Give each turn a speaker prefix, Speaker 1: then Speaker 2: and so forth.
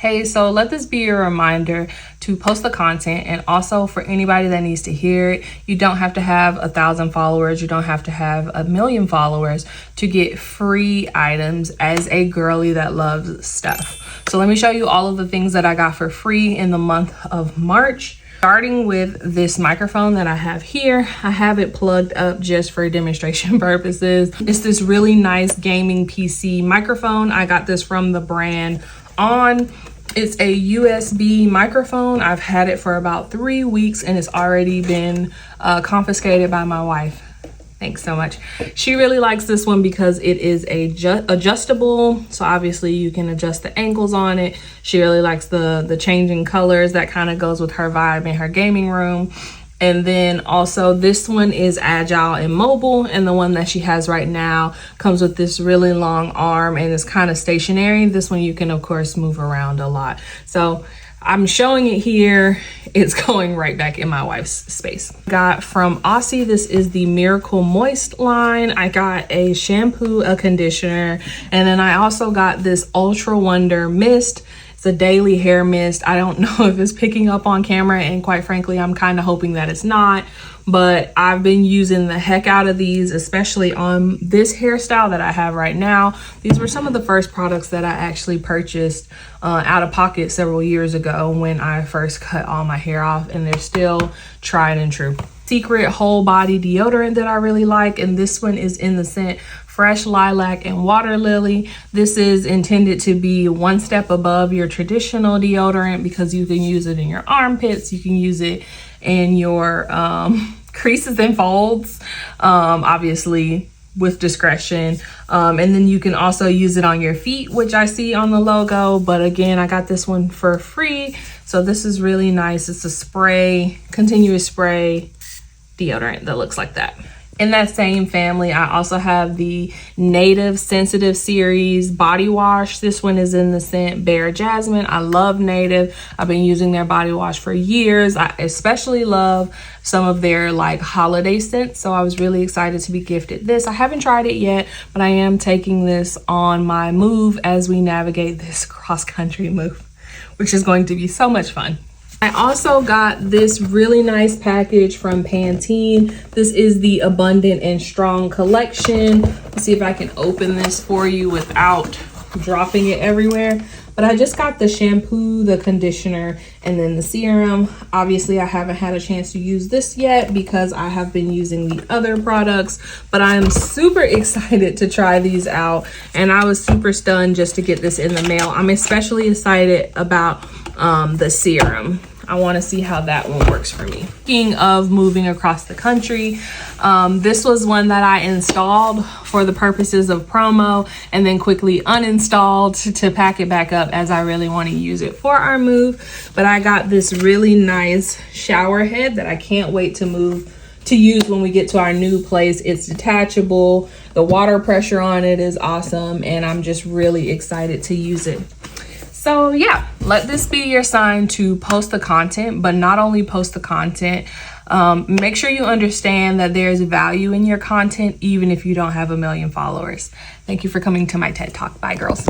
Speaker 1: Hey, so let this be a reminder to post the content, and also for anybody that needs to hear it, you don't have to have 1,000 followers, you don't have to have 1,000,000 followers to get free items as a girly that loves stuff. So let me show you all of the things that I got for free in the month of March. Starting with this microphone that I have here. I have it plugged up just for demonstration purposes. It's this really nice gaming PC microphone. I got this from the brand On. It's a USB microphone. I've had it for about 3 weeks and it's already been confiscated by my wife. Thanks so much. She really likes this one because it is adjustable. So obviously you can adjust the angles on it. She really likes the changing colors. That kind of goes with her vibe in her gaming room. And then also this one is agile and mobile, and the one that she has right now comes with this really long arm and is kind of stationary. This one you can of course move around a lot. So I'm showing it here. It's going right back in my wife's space. Got from Aussie, this is the Miracle Moist line. I got a shampoo, a conditioner, and then I also got this Ultra Wonder Mist. It's a daily hair mist. I don't know if it's picking up on camera, and quite frankly, I'm kind of hoping that it's not, but I've been using the heck out of these, especially on this hairstyle that I have right now. These were some of the first products that I actually purchased out of pocket several years ago when I first cut all my hair off, and they're still tried and true. Secret whole body deodorant that I really like, and this one is in the scent Fresh Lilac and Water Lily. This is intended to be one step above your traditional deodorant because you can use it in your armpits, you can use it in your creases and folds, obviously with discretion, and then you can also use it on your feet, which I see on the logo, but again, I got this one for free. So this is really nice. It's a spray, continuous spray deodorant that looks like that. In that same family, I also have the Native Sensitive Series body wash. This one is in the scent Bare Jasmine. I love Native. I've been using their body wash for years. I especially love some of their like holiday scents. So I was really excited to be gifted this. I haven't tried it yet, but I am taking this on my move as we navigate this cross-country move, which is going to be so much fun. I also got this really nice package from Pantene. This is the Abundant and Strong collection. Let's see if I can open this for you without dropping it everywhere. But I just got the shampoo, the conditioner, and then the serum. Obviously, I haven't had a chance to use this yet because I have been using the other products, but I am super excited to try these out. And I was super stunned just to get this in the mail. I'm especially excited about the serum. I want to see how that one works for me. Speaking of moving across the country, this was one that I installed for the purposes of promo and then quickly uninstalled to pack it back up as I really want to use it for our move. But I got this really nice shower head that I can't wait to use when we get to our new place. It's detachable. The water pressure on it is awesome, and I'm just really excited to use it. So yeah, let this be your sign to post the content, but not only post the content, make sure you understand that there's value in your content, even if you don't have 1,000,000 followers. Thank you for coming to my TED Talk. Bye, girls.